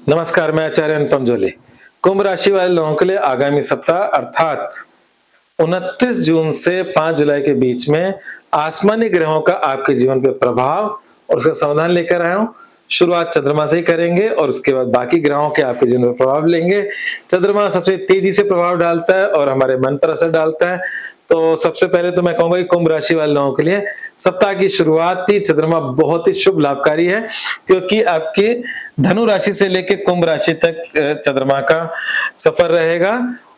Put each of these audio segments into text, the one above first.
नमस्कार, मैं आचार्य अनुपम जोले। कुंभ राशि वाले लोगों के लिए आगामी सप्ताह अर्थात 29 जून से 5 जुलाई के बीच में आसमानी ग्रहों का आपके जीवन पे प्रभाव और उसका समाधान लेकर आया हूँ। शुरुआत चंद्रमा से ही करेंगे और उसके बाद बाकी ग्रहों के आपके जीवन पर प्रभाव लेंगे। चंद्रमा सबसे तेजी से प्रभाव डालता है और हमारे मन पर असर डालता है। तो सबसे पहले तो मैं कहूंगा कि कुंभ राशि वाले लोगों के लिए सप्ताह की शुरुआत ही चंद्रमा बहुत ही शुभ लाभकारी है, क्योंकि आपकी धनु राशि से लेकर कुंभ राशि तक चंद्रमा का सफर रहेगा।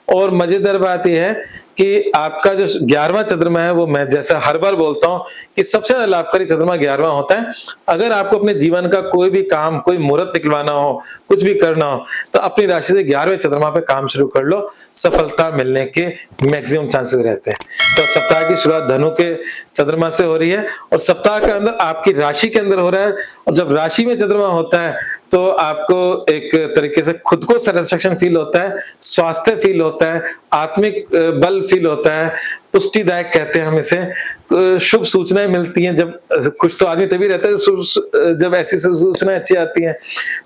और मजेदार बात यह है कि आपका जो 11वां चंद्रमा है, वो मैं जैसा हर बार बोलता हूं कि सबसे ज्यादा लाभकारी चंद्रमा 11वां होता है। अगर आपको अपने जीवन का कोई भी काम, कोई मुहूर्त निकलवाना हो, कुछ भी करना हो, तो अपनी राशि से 11वें चंद्रमा पे काम शुरू कर लो, सफलता मिलने के मैक्सिमम चांसेस रहते हैं। तो सप्ताह की शुरुआत धनु के चंद्रमा से हो रही है और सप्ताह के अंदर आपकी राशि के अंदर हो रहा है। और जब राशि में चंद्रमा होता है तो आपको एक तरीके से खुद को सेटिस्फेक्शन फील होता है, स्वास्थ्य फील होता है, आत्मिक बल फील होता है, पुष्टिदायक कहते हैं हम इसे। शुभ सूचनाएं मिलती हैं। जब कुछ तो आदमी तभी रहता है जब ऐसी सूचनाएं अच्छी आती हैं।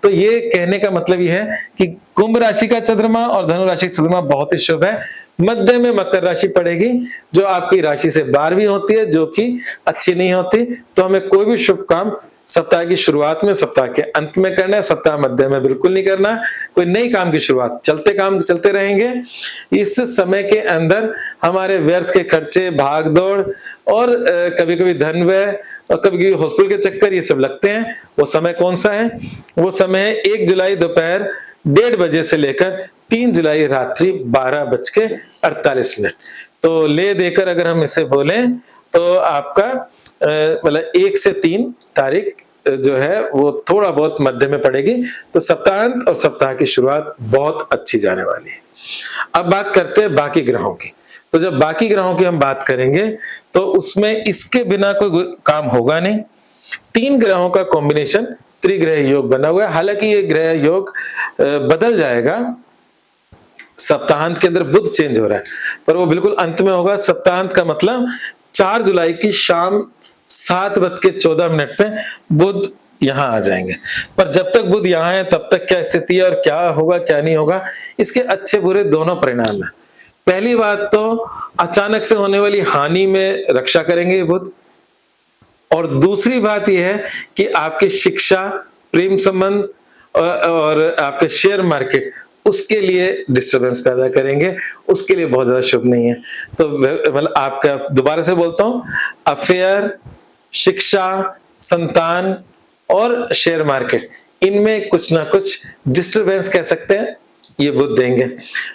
तो ये कहने का मतलब ये है कि कुंभ राशि का चंद्रमा और धनु राशि का चंद्रमा बहुत ही शुभ है। मध्य में मकर राशि पड़ेगी, जो आपकी राशि से 12वीं होती है, जो कि अच्छी नहीं होती। तो हमें कोई भी शुभ काम सप्ताह की शुरुआत में, सप्ताह के अंत में करना है, सप्ताह मध्य में बिल्कुल नहीं करना। कोई नई काम की शुरुआत, चलते काम चलते रहेंगे। इस समय के अंदर हमारे व्यर्थ के खर्चे, भाग दौड़ और कभी कभी धन व्यय और कभी कभी हॉस्पिटल के चक्कर, ये सब लगते हैं। वो समय कौन सा है? वो समय है 1 जुलाई दोपहर 1:30 बजे से लेकर 3 जुलाई रात्रि 12:48। तो ले देकर अगर हम इसे बोलें तो आपका मतलब 1 से 3 तारीख जो है वो थोड़ा बहुत मध्य में पड़ेगी। तो सप्ताहांत और सप्ताह की शुरुआत बहुत अच्छी जाने वाली है। अब बात करते हैं बाकी ग्रहों की। तो जब बाकी ग्रहों की हम बात करेंगे तो उसमें इसके बिना कोई काम होगा नहीं। 3 ग्रहों का कॉम्बिनेशन त्रिग्रह योग बना हुआ है। हालांकि ये ग्रह योग बदल जाएगा, सप्ताहांत के अंदर बुध चेंज हो रहा है, पर वो बिल्कुल अंत में होगा। सप्ताहांत का मतलब 4 जुलाई की शाम 7:14 पे बुध यहां आ जाएंगे। पर जब तक बुध यहां है तब तक क्या स्थिति है और क्या होगा क्या नहीं होगा, इसके अच्छे बुरे दोनों परिणाम है। पहली बात तो अचानक से होने वाली हानि में रक्षा करेंगे बुध, और दूसरी बात यह है कि आपकी शिक्षा, प्रेम संबंध और आपके शेयर मार्केट, उसके लिए डिस्टरबेंस पैदा करेंगे, उसके लिए बहुत ज्यादा शुभ नहीं है। तो मतलब आपका, दोबारा से बोलता हूं, अफेयर, शिक्षा, संतान और शेयर मार्केट, इनमें कुछ ना कुछ डिस्टरबेंस कह सकते हैं, ये बुध देंगे।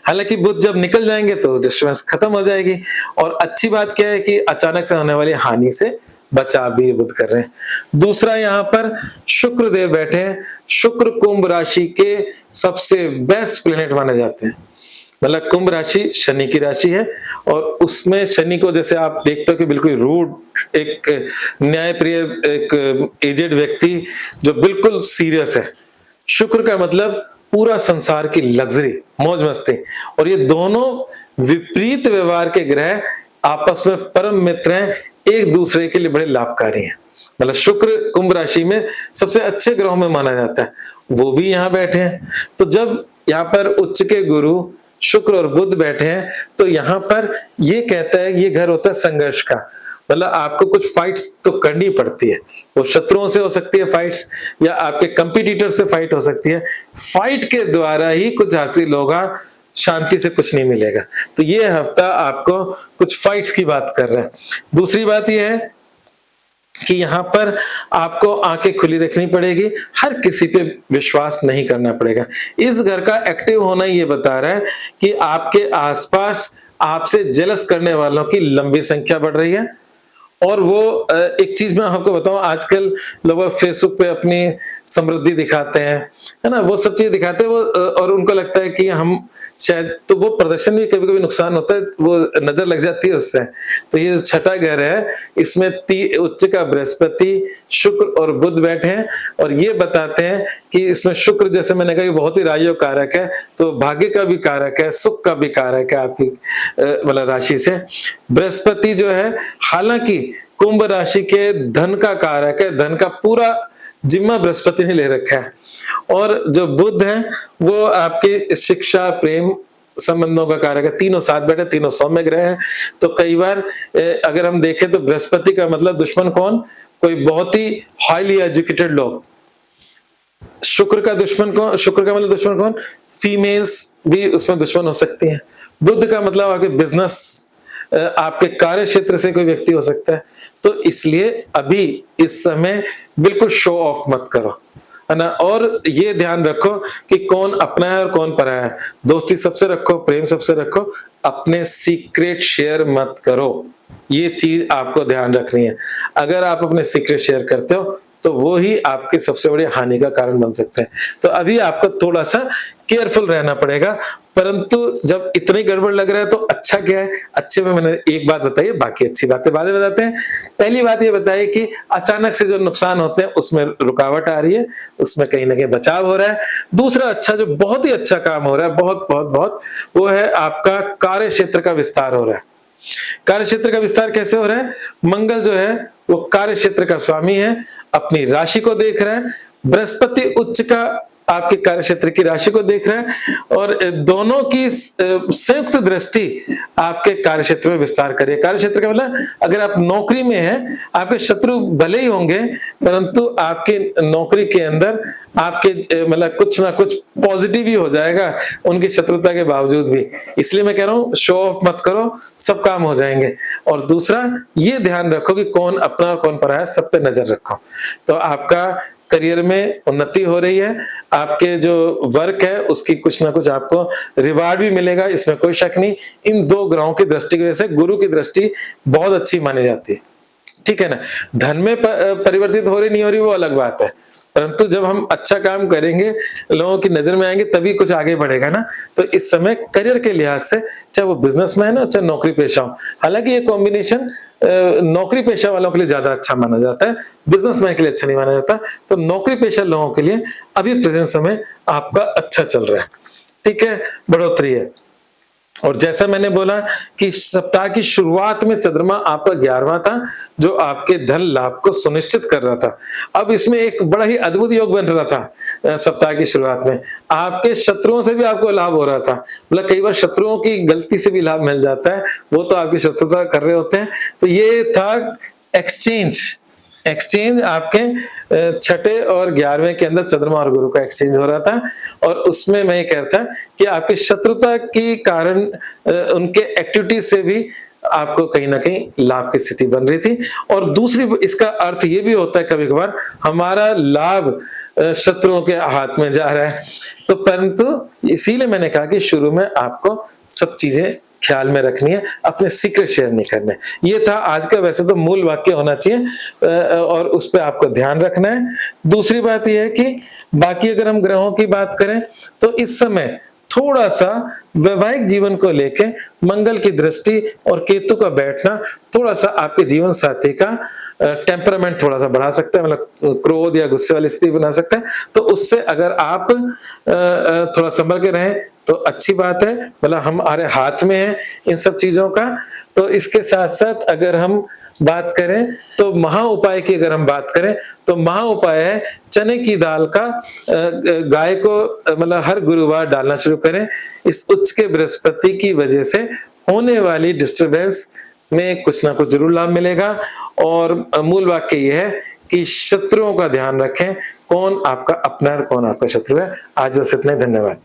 हालांकि बुध जब निकल जाएंगे तो डिस्टरबेंस खत्म हो जाएगी। और अच्छी बात क्या है कि अचानक से होने वाली हानि से बचाव भी बुध कर रहे हैं। दूसरा, यहाँ पर शुक्र देव बैठे हैं। शुक्र कुंभ राशि के सबसे बेस्ट प्लेनेट माने जाते हैं। मतलब कुंभ राशि शनि की राशि है और उसमें शनि को जैसे आप देखते हो कि बिल्कुल रूड, एक न्यायप्रिय, एक एजेड व्यक्ति जो बिल्कुल सीरियस है। शुक्र का मतलब पूरा संसार की लग्जरी, मौज मस्ती। और ये दोनों विपरीत व्यवहार के ग्रह आपस में परम मित्र हैं, एक दूसरे के लिए बड़े लाभकारी हैं। मतलब शुक्र कुंभ राशि में सबसे अच्छे ग्रहों में माना जाता है, वो भी यहाँ बैठे हैं। तो जब यहाँ पर उच्च के गुरु शुक्र और बुध बैठे हैं तो यहाँ पर ये कहता है, ये घर होता है संघर्ष का। मतलब आपको कुछ फाइट्स तो करनी पड़ती है, वो शत्रुओं से हो सकती है फाइट्स, या आपके कंपटीटर से फाइट हो सकती है। फाइट के द्वारा ही कुछ हासिल होगा, शांति से कुछ नहीं मिलेगा। तो ये हफ्ता आपको कुछ फाइट्स की बात कर रहा है। दूसरी बात यह है कि यहाँ पर आपको आंखें खुली रखनी पड़ेगी, हर किसी पे विश्वास नहीं करना पड़ेगा। इस घर का एक्टिव होना ये बता रहा है कि आपके आसपास आपसे जेलस करने वालों की लंबी संख्या बढ़ रही है। और वो एक चीज मैं आपको बताऊं, आजकल लोग फेसबुक पे अपनी समृद्धि दिखाते हैं, है ना, वो सब चीजें दिखाते हैं वो, और उनको लगता है कि हम शायद, तो वो प्रदर्शन भी कभी कभी नुकसान होता है, वो नजर लग जाती है उससे। तो ये छठा घर है, इसमें उच्च का बृहस्पति, शुक्र और बुध बैठे हैं और ये बताते हैं कि इसमें शुक्र, जैसे मैंने कहा, बहुत ही राजयोग कारक है, तो भाग्य का भी कारक है, सुख का भी कारक है आपकी मतलब राशि से। बृहस्पति जो है, हालांकि कुंभ राशि के धन का कारक है, धन का पूरा जिम्मा बृहस्पति ने ले रखा है। और जो बुध है वो आपकी शिक्षा, प्रेम संबंधों का कारक है। तीनों साथ बैठे, तीनों सौम्य ग्रह हैं। तो कई बार अगर हम देखें तो बृहस्पति का मतलब दुश्मन कौन? कोई बहुत ही हाईली एजुकेटेड लोग। शुक्र का दुश्मन कौन? शुक्र का मतलब दुश्मन कौन? फीमेल्स भी उसमें दुश्मन हो सकती हैं। बुध का मतलब आपके बिजनेस, आपके कार्य क्षेत्र से कोई व्यक्ति हो सकता है। तो इसलिए अभी इस समय बिल्कुल शो ऑफ मत करो, है ना। और ये ध्यान रखो कि कौन अपना है और कौन पराया है। दोस्ती सबसे रखो, प्रेम सबसे रखो, अपने सीक्रेट शेयर मत करो। ये चीज आपको ध्यान रखनी है। अगर आप अपने सीक्रेट शेयर करते हो तो वो ही आपके सबसे बड़ी हानि का कारण बन सकते हैं। तो अभी आपको थोड़ा सा केयरफुल रहना पड़ेगा। परंतु जब इतनी गड़बड़ लग रहा है तो अच्छा क्या है? अच्छे में मैंने एक बात बताई है, बाकी अच्छी बातें बाद में बताते हैं। पहली बात ये बताई कि अचानक से जो नुकसान होते हैं उसमें रुकावट आ रही है, उसमें कहीं ना कहीं बचाव हो रहा है। दूसरा अच्छा, जो बहुत ही अच्छा काम हो रहा है, बहुत बहुत बहुत, वो है आपका कार्य क्षेत्र का विस्तार हो रहा है। कार्य क्षेत्र का विस्तार कैसे हो रहा है? मंगल जो है वो कार्य क्षेत्र का स्वामी है, अपनी राशि को देख रहा है। बृहस्पति उच्च का आपके कार्य क्षेत्र की राशि को देख रहा है, और दोनों की संयुक्त दृष्टि आपके कार्य क्षेत्र में विस्तार करिए। कार्य क्षेत्र का मतलब अगर आप नौकरी में हैं, आपके शत्रु भले ही होंगे, परंतु आपके नौकरी के अंदर आपके मतलब कुछ ना कुछ पॉजिटिव ही हो जाएगा उनकी शत्रुता के बावजूद भी। इसलिए मैं कह रहा हूं शो ऑफ मत करो, सब काम हो जाएंगे। और दूसरा ये ध्यान रखो कि कौन अपना और कौन पराया, सब पे नजर रखो। तो आपका करियर में उन्नति हो रही है, आपके जो वर्क है उसकी कुछ ना कुछ आपको रिवार्ड भी मिलेगा, इसमें कोई शक नहीं। इन दो ग्रहों की दृष्टि की वजह से गुरु की दृष्टि बहुत अच्छी मानी जाती है, ठीक है ना। धन में परिवर्तित हो रही नहीं हो रही वो अलग बात है, परंतु जब हम अच्छा काम करेंगे, लोगों की नजर में आएंगे, तभी कुछ आगे बढ़ेगा ना। तो इस समय करियर के लिहाज से, चाहे वो बिजनेसमैन हो चाहे नौकरी पेशा हो, हालांकि ये कॉम्बिनेशन नौकरी पेशा वालों के लिए ज्यादा अच्छा माना जाता है, बिजनेसमैन के लिए अच्छा नहीं माना जाता। तो नौकरी पेशा लोगों के लिए अभी प्रेजेंट समय आपका अच्छा चल रहा है, ठीक है, बढ़ोतरी है। और जैसा मैंने बोला कि सप्ताह की शुरुआत में चंद्रमा आपका 11वां था, जो आपके धन लाभ को सुनिश्चित कर रहा था। अब इसमें एक बड़ा ही अद्भुत योग बन रहा था सप्ताह की शुरुआत में। आपके शत्रुओं से भी आपको लाभ हो रहा था। मतलब कई बार शत्रुओं की गलती से भी लाभ मिल जाता है, वो तो आपकी शत्रुता कर रहे होते हैं। तो ये था एक्सचेंज आपके छठे और 11वें के अंदर चंद्रमा और गुरु का एक्सचेंज हो रहा था। और उसमें मैं ये कहता कि आपकी शत्रुता के कारण उनके एक्टिविटीज से भी आपको कहीं ना कहीं लाभ की स्थिति बन रही थी। और दूसरी इसका अर्थ ये भी होता है कभी कभार हमारा लाभ शत्रुओं के हाथ में जा रहा है। तो परंतु इसीलिए मैंने कहा कि शुरू में आपको सब चीजें ख्याल में रखनी है, अपने सीक्रेट शेयर नहीं करने। ये था आज का वैसे तो मूल वाक्य होना चाहिए, और उस पर आपको ध्यान रखना है। दूसरी बात यह है कि बाकी अगर हम ग्रहों की बात करें तो इस समय थोड़ा सा वैवाहिक जीवन को लेके मंगल की दृष्टि और केतु का बैठना थोड़ा सा आपके जीवन साथी का टेम्परामेंट थोड़ा सा बढ़ा सकता है, मतलब क्रोध या गुस्से वाली स्थिति बना सकता है। तो उससे अगर आप थोड़ा संभल के रहें तो अच्छी बात है, मतलब हमारे हाथ में है इन सब चीजों का। तो इसके साथ साथ अगर हम बात करें तो महा उपाय की अगर हम बात करें तो महा उपाय है चने की दाल का गाय को मतलब हर गुरुवार डालना शुरू करें। इस उच्च के बृहस्पति की वजह से होने वाली डिस्टरबेंस में कुछ ना कुछ जरूर लाभ मिलेगा। और मूल वाक्य यह है कि शत्रुओं का ध्यान रखें, कौन आपका अपना और कौन आपका शत्रु है। आज बस इतने, धन्यवाद।